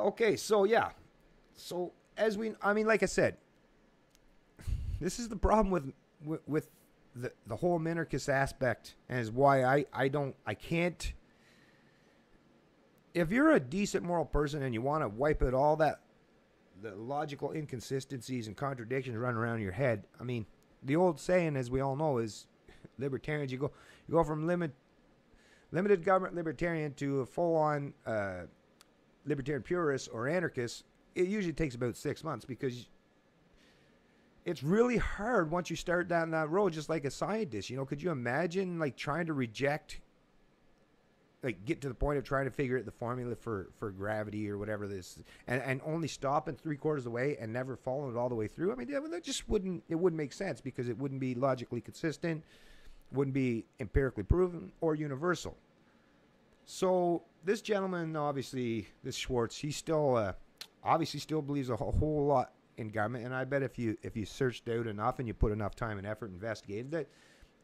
Okay, so yeah. So I mean, like I said, this is the problem with the whole minarchist aspect, and is why I can't. If you're a decent moral person and you want to wipe out all the logical inconsistencies and contradictions running around your head, I mean, the old saying, as we all know, is libertarians. You go from limited government libertarian to a full-on libertarian purist or anarchist. It usually takes about 6 months, because it's really hard once you start down that road, just like a scientist. Could you imagine, like, trying to reject, like, get to the point of trying to figure out the formula for gravity or whatever this, and only stopping 3/4 of the way and never following it all the way through? I mean, that just wouldn't make sense, because it wouldn't be logically consistent, wouldn't be empirically proven or universal. So this gentleman, obviously, this Schwartz, he still obviously still believes a whole lot in government, and I bet if you searched out enough and you put enough time and effort investigated that,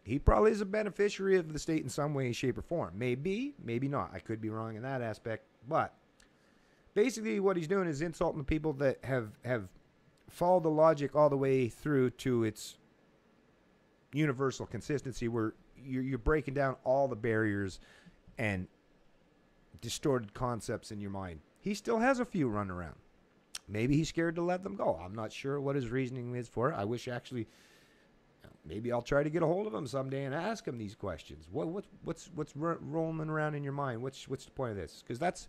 he probably is a beneficiary of the state in some way, shape, or form. Maybe, maybe not. I could be wrong in that aspect. But basically what he's doing is insulting the people that have followed the logic all the way through to its universal consistency, where you're breaking down all the barriers and distorted concepts in your mind. He still has a few run around. Maybe he's scared to let them go. I'm not sure what his reasoning is for it. I wish actually... Maybe I'll try to get a hold of him someday and ask him these questions. What's rolling around in your mind? What's the point of this? Because that's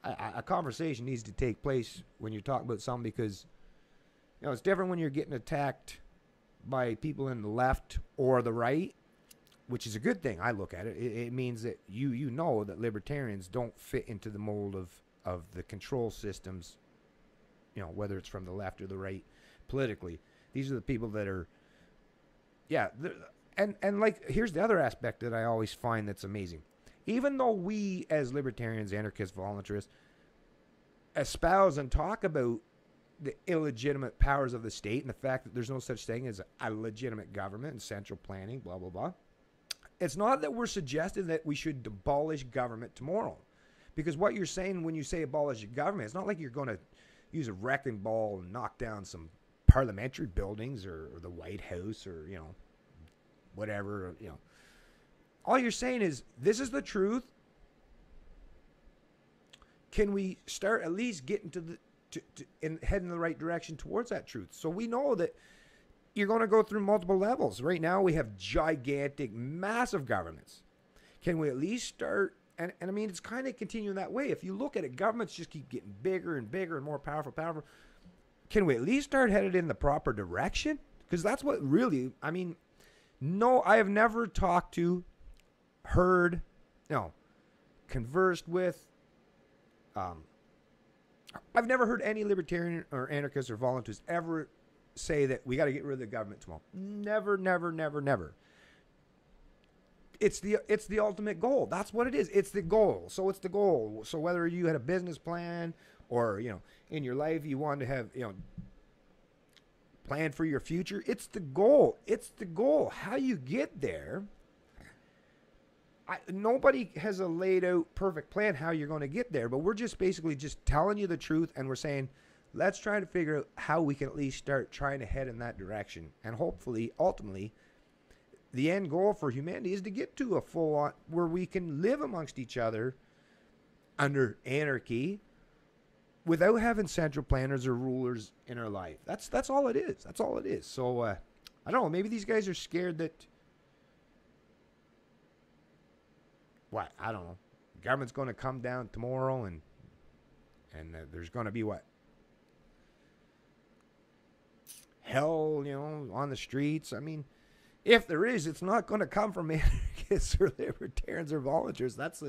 a conversation needs to take place when you're talking about something, because it's different when you're getting attacked by people in the left or the right, which is a good thing. I look at it. It means that you know that libertarians don't fit into the mold of the control systems, whether it's from the left or the right politically. These are the people that are... Yeah, and like, here's the other aspect that I always find that's amazing. Even though we, as libertarians, anarchists, voluntarists, espouse and talk about the illegitimate powers of the state and the fact that there's no such thing as a legitimate government and central planning, blah, blah, blah, it's not that we're suggesting that we should abolish government tomorrow. Because what you're saying when you say abolish government, it's not like you're going to use a wrecking ball and knock down some parliamentary buildings or the White House or, whatever, All you're saying is, this is the truth. Can we start at least getting head in the right direction towards that truth? So we know that you're going to go through multiple levels. Right now we have gigantic, massive governments. Can we at least start... And I mean, it's kind of continuing that way. If you look at it, governments just keep getting bigger and bigger and more powerful. Can we at least start headed in the proper direction? Because that's what really, I mean, no, I have never talked to, heard, conversed with. I've never heard any libertarian or anarchist or voluntarist ever say that we got to get rid of the government tomorrow. Never, never, never, never. It's the ultimate goal. That's what it is. It's the goal. So it's the goal. So whether you had a business plan or, in your life you want to have, plan for your future, it's the goal. It's the goal. How you get there, nobody has a laid out perfect plan how you're going to get there, but we're just basically just telling you the truth, and we're saying, let's try to figure out how we can at least start trying to head in that direction. And hopefully, ultimately, the end goal for humanity is to get to a full-on where we can live amongst each other under anarchy without having central planners or rulers in our life. That's all it is. That's all it is. So, I don't know. Maybe these guys are scared that... What? I don't know. The government's going to come down tomorrow and there's going to be what? Hell, on the streets. I mean, if there is, it's not going to come from anarchists or libertarians or volunteers. That's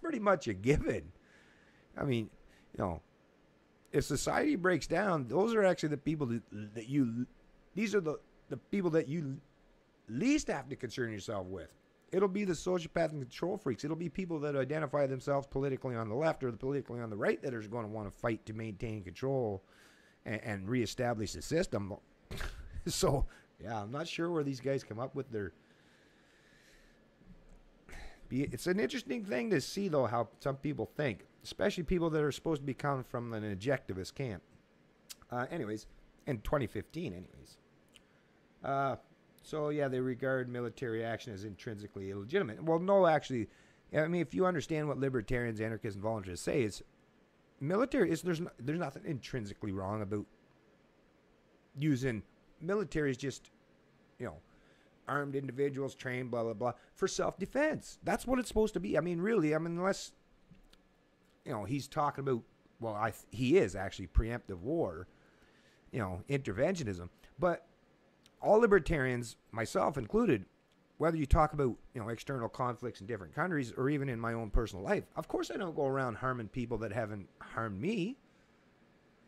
pretty much a given. I mean, if society breaks down, those are actually the people these are the people that you least have to concern yourself with. It'll be the sociopath and control freaks. It'll be people that identify themselves politically on the left or politically on the right that are going to want to fight to maintain control and reestablish the system. So, yeah, I'm not sure where these guys come up with their... It's an interesting thing to see, though, how some people think. especially people that are supposed to be coming from an objectivist camp. Anyways, in 2015, anyways. So, yeah, they regard military action as intrinsically illegitimate. Well, no, actually, I mean, if you understand what libertarians, anarchists, and voluntarists say, is military is there's nothing intrinsically wrong about using military is just, you know, armed individuals trained, blah, blah, blah, for self-defense. That's what it's supposed to be. I mean, really, I mean, unless, you know, he's talking about, well, he is actually preemptive war, you know, interventionism. But all libertarians, myself included, whether you talk about, you know, external conflicts in different countries or even in my own personal life, of course I don't go around harming people that haven't harmed me.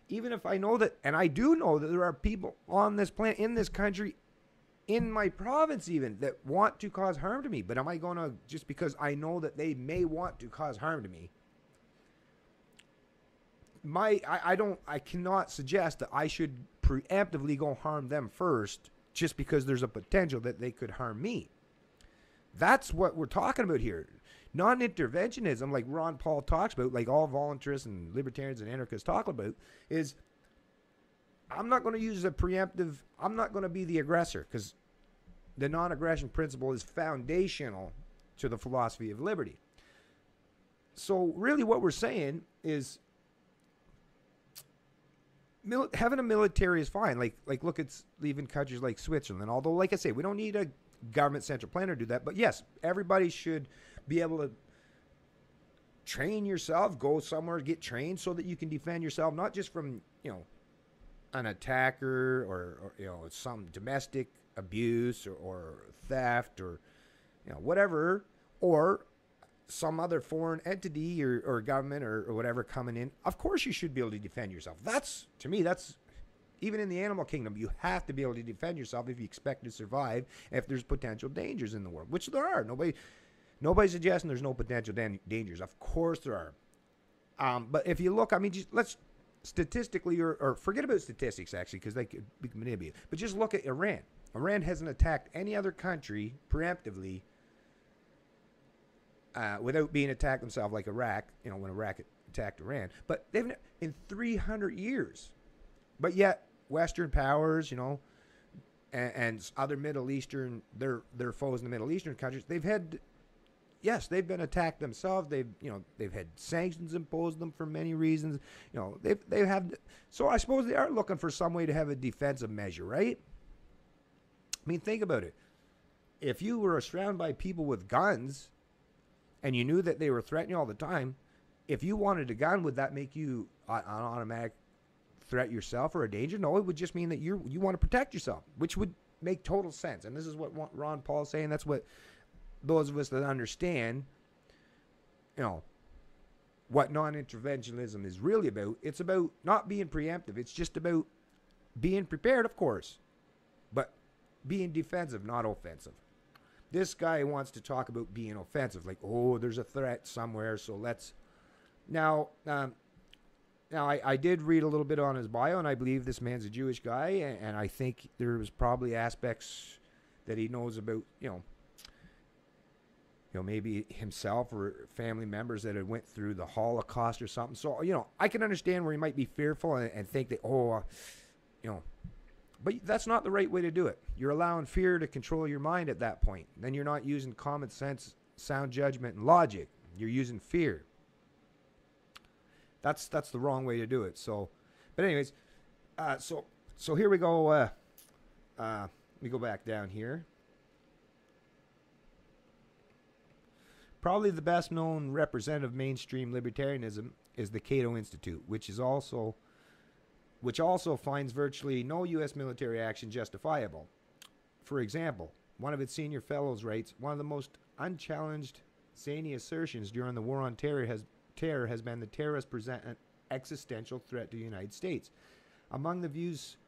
Even if I know that, and I do know that there are people on this planet, in this country, in my province even, that want to cause harm to me. But am I going to, just because I know that they may want to cause harm to me, I cannot suggest that I should preemptively go harm them first just because there's a potential that they could harm me. That's what we're talking about here. Non-interventionism, like Ron Paul talks about, like all voluntarists and libertarians and anarchists talk about, is I'm not going to use a preemptive, I'm not going to be the aggressor, because the non-aggression principle is foundational to the philosophy of liberty. So really what we're saying is having a military is fine. Like look at even countries like Switzerland. Although, like I say, we don't need a government central planner to do that. But yes, everybody should be able to train yourself, go somewhere, get trained so that you can defend yourself, not just from, you know, an attacker or you know, some domestic abuse or theft or, you know, whatever, or some other foreign entity or government or whatever coming in. Of course you should be able to defend yourself. That's, to me, that's, even in the animal kingdom, you have to be able to defend yourself if you expect to survive, if there's potential dangers in the world, which there are. Nobody's suggesting there's no potential dangers. Of course there are. But if you look, I mean, just let's statistically, or forget about statistics, actually, because they could be manipulated. But just look at Iran. Iran hasn't attacked any other country preemptively without being attacked themselves, like Iraq, you know, when Iraq attacked Iran. But they've in 300 years. But yet, Western powers, you know, and other Middle Eastern, their foes in the Middle Eastern countries, they've had, yes, they've been attacked themselves. They've had sanctions imposed on them for many reasons. You know, they've had. So I suppose they are looking for some way to have a defensive measure, right? I mean, think about it. If you were surrounded by people with guns, and you knew that they were threatening you all the time, if you wanted a gun, would that make you an automatic threat yourself or a danger? No, it would just mean that you want to protect yourself, which would make total sense. And this is what Ron Paul is saying. That's what those of us that understand, you know, what non-interventionism is really about. It's about not being preemptive. It's just about being prepared, of course, but being defensive, not offensive. This guy wants to talk about being offensive, like, oh, there's a threat somewhere, so let's... Now, I did read a little bit on his bio, and I believe this man's a Jewish guy, and I think there was probably aspects that he knows about, you know, maybe himself or family members that had went through the Holocaust or something. So, you know, I can understand where he might be fearful and think that, you know, but that's not the right way to do it. You're allowing fear to control your mind at that point. Then you're not using common sense, sound judgment, and logic. You're using fear. That's the wrong way to do it. So, but anyways, so here we go. Let me go back down here. Probably the best known representative of mainstream libertarianism is the Cato Institute, which also finds virtually no U.S. military action justifiable. For example, one of its senior fellows writes, one of the most unchallenged zany assertions during the war on terror has been the terrorists present an existential threat to the United States. Among the views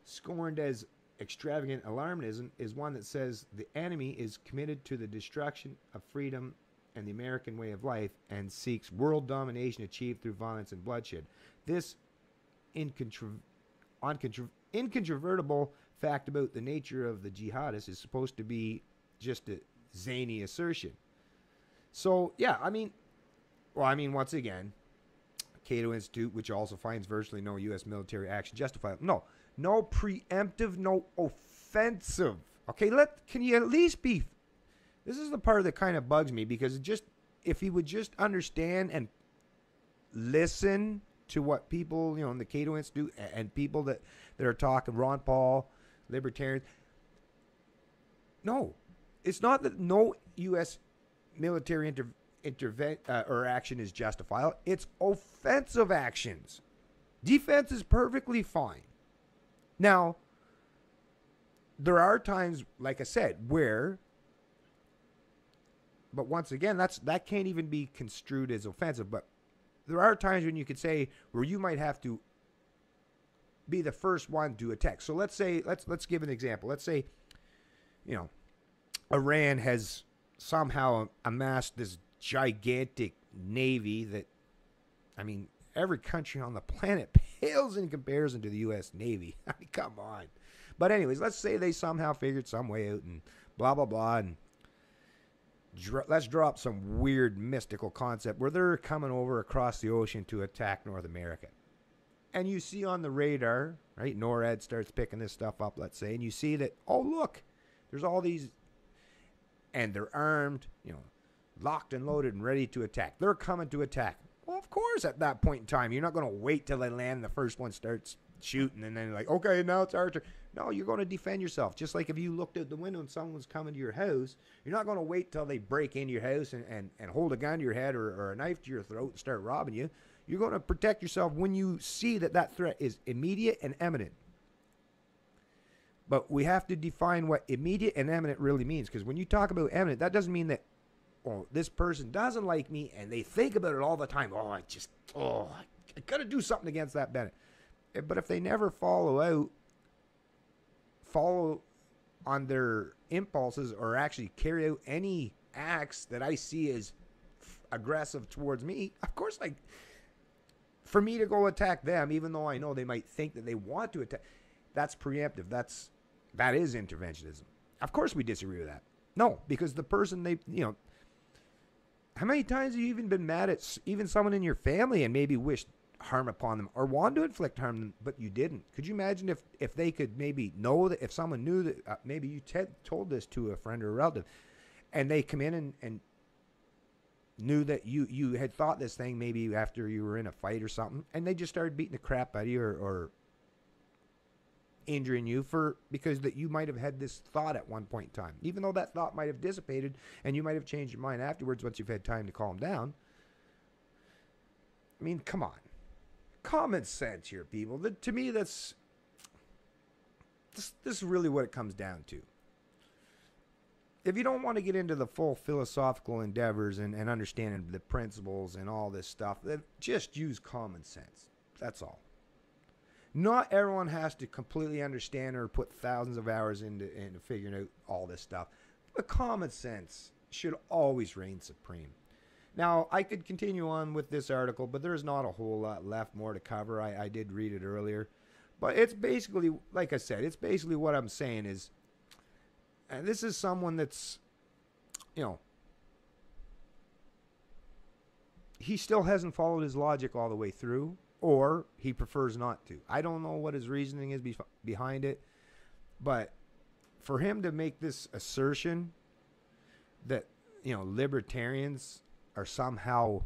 scorned as extravagant alarmism is one that says the enemy is committed to the destruction of freedom and the American way of life and seeks world domination achieved through violence and bloodshed. This incontrovertible fact about the nature of the jihadists is supposed to be just a zany assertion. So, yeah, once again, Cato Institute, which also finds virtually no U.S. military action justifiable. No preemptive, no offensive. Okay, can you at least be... This is the part that kind of bugs me, because if he would just understand and listen to what people, in the Cato Institute and people that are talking, Ron Paul, Libertarians. No, it's not that no U.S. military intervention or action is justifiable. It's offensive actions. Defense is perfectly fine. Now, there are times, like I said, where, but once again, that can't even be construed as offensive. But there are times when you could say where you might have to be the first one to attack. So let's give an example. Let's say, Iran has somehow amassed this gigantic navy that, every country on the planet pales in comparison to the U.S. Navy. Come on. But anyways, let's say they somehow figured some way out and blah, blah, blah. And let's drop some weird mystical concept where they're coming over across the ocean to attack North America. And you see on the radar, right, NORAD starts picking this stuff up, let's say, and you see that, oh, look, there's all these, and they're armed, locked and loaded and ready to attack. They're coming to attack. Well, of course, at that point in time, you're not going to wait till they land and the first one starts shooting and then like, okay, now it's our turn. No, you're going to defend yourself. Just like if you looked out the window and someone's coming to your house, you're not going to wait till they break into your house and hold a gun to your head or a knife to your throat and start robbing you. You're going to protect yourself when you see that threat is immediate and imminent. But we have to define what immediate and imminent really means, because when you talk about imminent, that doesn't mean that, oh, this person doesn't like me and they think about it all the time. I got to do something against that Bennett. But if they never follow on their impulses or actually carry out any acts that I see as aggressive towards me, of course, like, for me to go attack them, even though I know they might think that they want to attack, that's preemptive. That is interventionism. Of course we disagree with that. No, because the person how many times have you even been mad at even someone in your family and maybe wished harm upon them or wanted to inflict harm on them, but you didn't? Could you imagine if they could maybe know that, if someone knew that maybe you told this to a friend or a relative and they come in and knew that you had thought this thing maybe after you were in a fight or something, and they just started beating the crap out of you or injuring you because that you might have had this thought at one point in time, even though that thought might have dissipated and you might have changed your mind afterwards once you've had time to calm down. Come on. Common sense here, people. To me, this is really what it comes down to. If you don't want to get into the full philosophical endeavors and understanding the principles and all this stuff, then just use common sense. That's all. Not everyone has to completely understand or put thousands of hours into figuring out all this stuff. But common sense should always reign supreme. Now, I could continue on with this article, but there's not a whole lot left more to cover. I did read it earlier. But it's basically, like I said, it's basically what I'm saying is, and this is someone that's, he still hasn't followed his logic all the way through, or he prefers not to. I don't know what his reasoning is behind it, but for him to make this assertion that, libertarians are somehow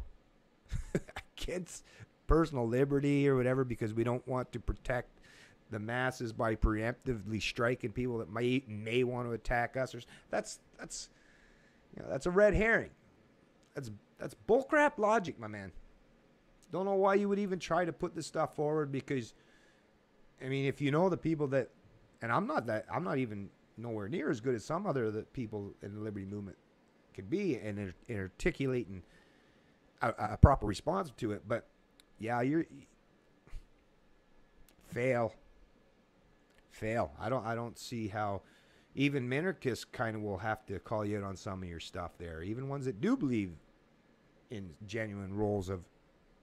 against personal liberty or whatever because we don't want to protect the masses by preemptively striking people that may want to attack us, or that's a red herring. That's bullcrap logic, my man. Don't know why you would even try to put this stuff forward, because if you know the people that, and I'm not even nowhere near as good as some other people in the liberty movement could be in articulating a proper response to it, but yeah, you're fail. I don't see how even minarchists kind of will have to call you out on some of your stuff there, even ones that do believe in genuine roles of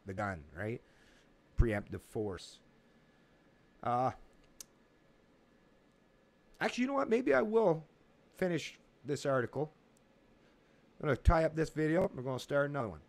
the gun, right? Preemptive force. Actually, you know what? Maybe I will finish this article. I'm going to tie up this video. We're going to start another one.